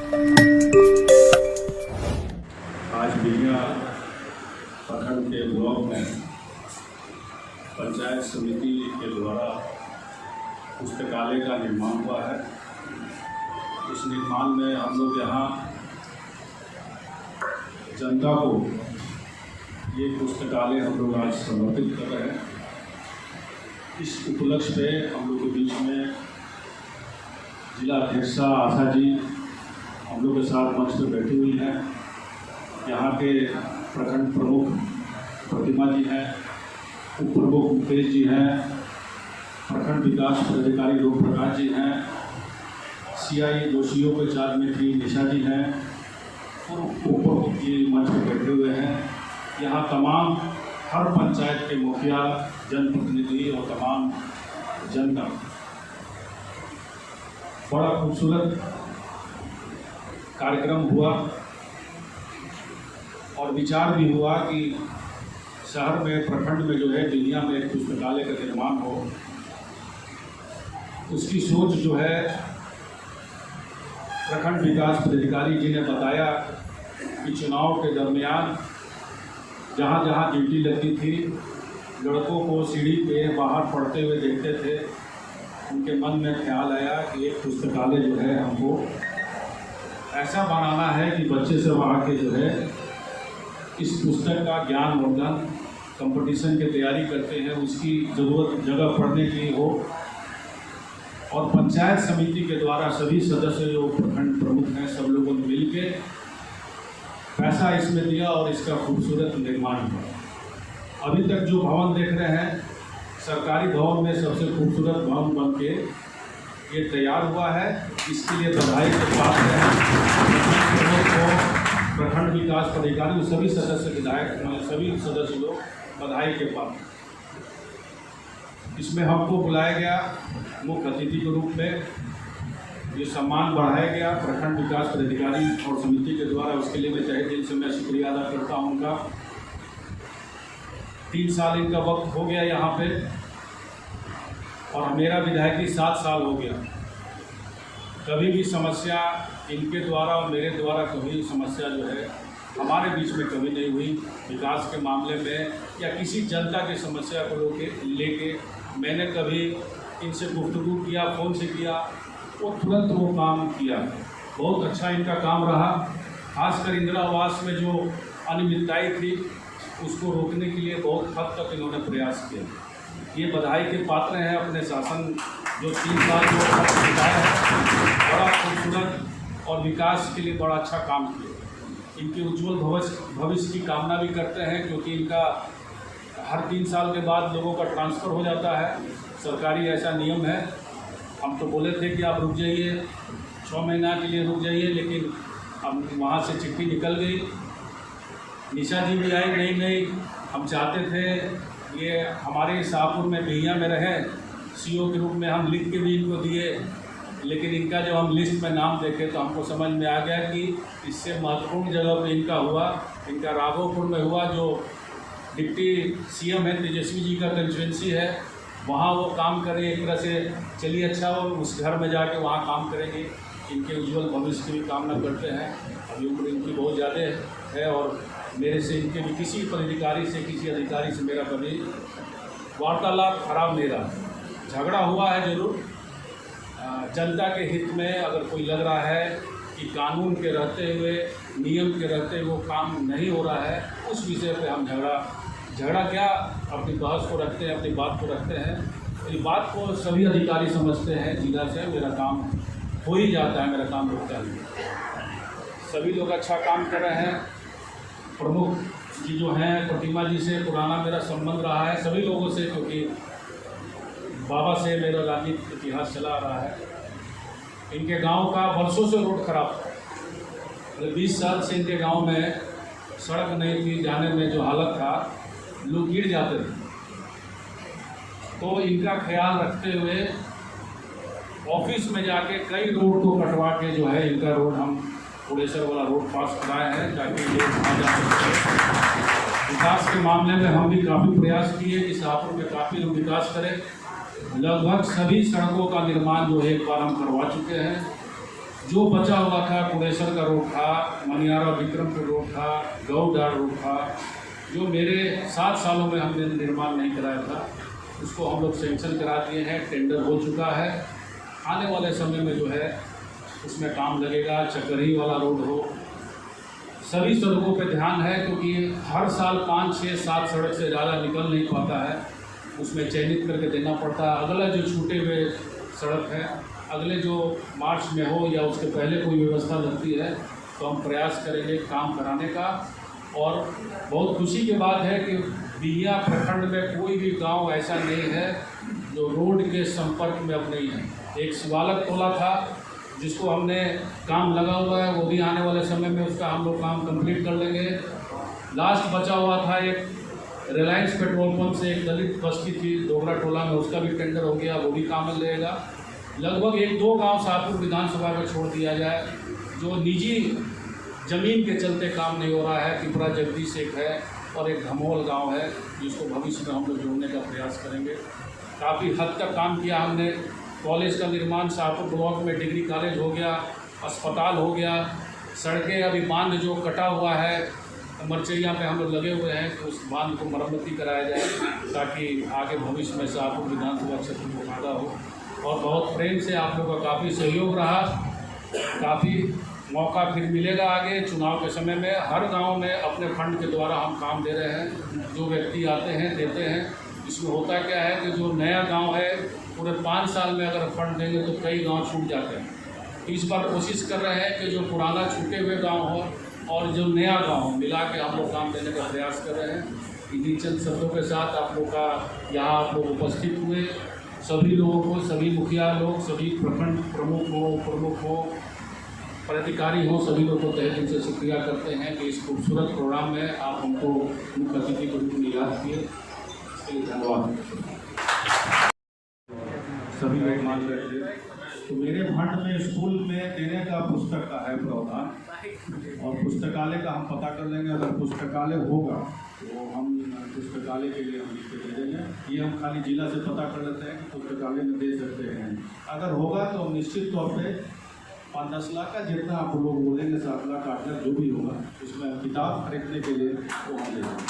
आज बिहिया प्रखंड के ब्लॉक में पंचायत समिति के द्वारा पुस्तकालय का निर्माण हुआ है। इस निर्माण में हम लोग यहाँ जनता को ये पुस्तकालय हम लोग आज समर्पित कर रहे हैं। इस उपलक्ष्य पे हम लोग के बीच में जिला अध्यक्षा आशा जी हम लोग के साथ मंच पर बैठी हुई हैं। यहाँ के प्रखंड प्रमुख प्रतिमा जी हैं, उप प्रमुख मुकेश जी हैं, प्रखंड विकास पदाधिकारी लोक प्रकाश जी हैं, CI दोषियों के चार्ज में थी निशा जी हैं और उप प्रमुख जी मंच पर बैठे हुए हैं। यहाँ तमाम हर पंचायत के मुखिया, जनप्रतिनिधि और तमाम जनता। बड़ा खूबसूरत कार्यक्रम हुआ और विचार भी हुआ कि शहर में, प्रखंड में जो है बिहिया में एक पुस्तकालय का निर्माण हो। उसकी सोच जो है प्रखंड विकास पदाधिकारी जी ने बताया कि चुनाव के दरमियान जहाँ जहाँ ड्यूटी लगती थी, लड़कों को सीढ़ी पे बाहर पढ़ते हुए देखते थे। उनके मन में ख्याल आया कि एक पुस्तकालय जो है हमको ऐसा बनाना है कि बच्चे सब आके जो है इस पुस्तक का ज्ञान वर्धन, कंपटीशन की तैयारी करते हैं, उसकी ज़रूरत जगह पढ़ने की हो। और पंचायत समिति के द्वारा सभी सदस्य जो प्रखंड प्रमुख हैं, सब लोगों ने मिल के पैसा इसमें दिया और इसका खूबसूरत निर्माण हुआ। अभी तक जो भवन देख रहे हैं, सरकारी भवन में सबसे खूबसूरत भवन बन के ये तैयार हुआ है। इसके लिए बधाई के पात्र हैं प्रखंड विकास पदाधिकारी, सभी सदस्य, विधायक, सभी सदस्य लोग बधाई के पात्र। इसमें हमको बुलाया गया मुख्य अतिथि के रूप में, ये सम्मान बढ़ाया गया प्रखंड विकास पदाधिकारी और समिति के द्वारा। उसके लिए मैं तहे दिल से मैं शुक्रिया अदा करता हूँ उनका। 3 साल इनका वक्त हो गया यहाँ पे और मेरा विधायकी 7 साल हो गया। कभी भी समस्या इनके द्वारा और मेरे द्वारा कभी समस्या जो है हमारे बीच में कभी नहीं हुई। विकास के मामले में या किसी जनता की समस्या को लेके मैंने कभी इनसे गुफ्तगू किया, फ़ोन से किया, वो तुरंत वो काम किया। बहुत अच्छा इनका काम रहा। खासकर इंदिरा आवास में जो अनियमितताएं थी उसको रोकने के लिए बहुत हद तक इन्होंने प्रयास किया। ये बधाई के पात्र हैं। अपने शासन जो 3 साल जो बिताया है, बड़ा खूबसूरत और विकास के लिए बड़ा अच्छा काम किया। इनके उज्जवल भविष्य की कामना भी करते हैं, क्योंकि इनका हर 3 साल के बाद लोगों का ट्रांसफ़र हो जाता है। सरकारी ऐसा नियम है। हम तो बोले थे कि आप रुक जाइए, 6 महीना के लिए रुक जाइए, लेकिन अब वहाँ से चिट्ठी निकल गई। निशा जी भी आई, नहीं हम चाहते थे ये हमारे शाहपुर में बिहिया में रहे, CO के रूप में हम लिख के भी इनको दिए। लेकिन इनका जब हम लिस्ट में नाम देखे तो हमको समझ में आ गया कि इससे महत्वपूर्ण जगह पे इनका हुआ। इनका राघोपुर में हुआ, जो डिप्टी CM है, तेजस्वी जी का कंस्टिट्यूंसी है, वहाँ वो काम करें। एक तरह से चलिए अच्छा, वो उस घर में जाके वहाँ काम करेंगे। इनके उज्जवल भविष्य की भी कामना करते हैं। अभी उम्र इनकी बहुत ज़्यादा है और मेरे से इनके भी किसी पदाधिकारी से, किसी अधिकारी से मेरा कभी वार्तालाप खराब नहीं रहा। झगड़ा हुआ है ज़रूर। जनता के हित में अगर कोई लग रहा है कि कानून के रहते हुए, नियम के रहते हुए वो काम नहीं हो रहा है, उस विषय पे हम झगड़ा क्या अपनी बहस को रखते हैं, अपनी बात को रखते हैं। इस बात को सभी अधिकारी समझते हैं। जिला से मेरा काम हो ही जाता है, मेरा काम रुकता है। सभी लोग अच्छा काम कर रहे हैं। प्रमुख जी जो हैं, प्रतिमा जी से पुराना मेरा संबंध रहा है, सभी लोगों से, क्योंकि बाबा से मेरा राजनीतिक इतिहास चला आ रहा है। इनके गांव का वर्षों से रोड खराब था। 20 साल से इनके गांव में सड़क नहीं थी, जाने में जो हालत था, लोग गिर जाते थे। तो इनका ख्याल रखते हुए ऑफिस में जाके कई रोड को कटवा के जो है इनका रोड हम पुड़ेसर वाला रोड पास कराए हैं, ताकि लोग वहाँ जा सकें। विकास के मामले में हम भी काफ़ी प्रयास किए कि शाहपुर में काफ़ी लोग विकास करें। लगभग सभी सड़कों का निर्माण जो है एक बार हम करवा चुके हैं। जो बचा हुआ था कुड़ेसर का रोड था, मनियारा विक्रमपुर रोड था, गौडार रोड था, जो मेरे 7 सालों में हमने निर्माण नहीं कराया था, उसको हम लोग सेंक्शन करा दिए हैं। टेंडर हो चुका है। आने वाले समय में जो है उसमें काम लगेगा। चकरही वाला रोड हो, सभी सड़कों पे ध्यान है, क्योंकि हर साल 5, 6, 7 सड़क से ज़्यादा निकल नहीं पाता है, उसमें चयनित करके देना पड़ता है। अगला जो छूटे हुए सड़क है, अगले जो मार्च में हो या उसके पहले कोई व्यवस्था लगती है तो हम प्रयास करेंगे काम कराने का। और बहुत खुशी की बात है कि बिहिया प्रखंड में कोई भी गांव ऐसा नहीं है जो रोड के संपर्क में अब नहीं है। एक शिवालक टोला था जिसको हमने काम लगा हुआ है, वो भी आने वाले समय में उसका हम लोग काम कंप्लीट कर लेंगे। लास्ट बचा हुआ था एक रिलायंस पेट्रोल पंप से एक दलित बस्ती थी डोगरा टोला में, उसका भी टेंडर हो गया, वो भी काम में लगेगा। लगभग 1-2 गांव शाहपुर विधानसभा में छोड़ दिया जाए जो निजी ज़मीन के चलते काम नहीं हो रहा है। पिपरा जगदीश एक है और एक धमोल गांव है जिसको भविष्य में हम लोग जोड़ने का प्रयास करेंगे। काफ़ी हद तक काम किया हमने। कॉलेज का निर्माण शाहपुर ब्लॉक में डिग्री कॉलेज हो गया, अस्पताल हो गया, सड़कें अभी बांध जो कटा हुआ है मरचैया पे हम लोग लगे हुए हैं कि उस बांध को मरम्मती कराया जाए ताकि आगे भविष्य में शाहपुर विधानसभा क्षेत्र को फायदा हो। और बहुत प्रेम से आप लोगों का काफ़ी सहयोग रहा। काफ़ी मौका फिर मिलेगा आगे चुनाव के समय में। हर गांव में अपने फंड के द्वारा हम काम दे रहे हैं। जो व्यक्ति आते हैं देते हैं। इसमें होता क्या है कि जो नया गांव है पूरे 5 साल में अगर फंड देंगे तो कई गांव छूट जाते हैं। तो इस बार कोशिश कर रहे हैं कि जो पुराना छूटे हुए गांव हो और जो नया गांव हो मिला के हम लोग काम देने का प्रयास कर रहे हैं। इन्हीं चंद शब्दों के साथ आप लोग का यहाँ आप लोग उपस्थित हुए सभी लोगों को, सभी मुखिया लोग, सभी प्रखंड प्रमुख हो, पदाधिकारी हो, सभी लोग को तहे दिल से शुक्रिया करते हैं कि इस खूबसूरत प्रोग्राम में आप हमको मुख्य अतिथि के रूप में याद किए। इसके लिए धन्यवाद। सभी लोग मान रहे थे तो मेरे फंड में स्कूल में देने का पुस्तक का है प्रावधान और पुस्तकालय का हम पता कर लेंगे। अगर पुस्तकालय होगा तो हम पुस्तकालय के लिए हम लिख के दे देंगे। ये हम खाली जिला से पता कर लेते हैं कि पुस्तकालय में दे सकते हैं। अगर होगा तो हम निश्चित तौर पे 5-10 लाख का जितना आप लोग बोलेंगे, 7 लाख 8 लाख जो भी होगा उसमें किताब खरीदने के लिए वो हम दे देंगे।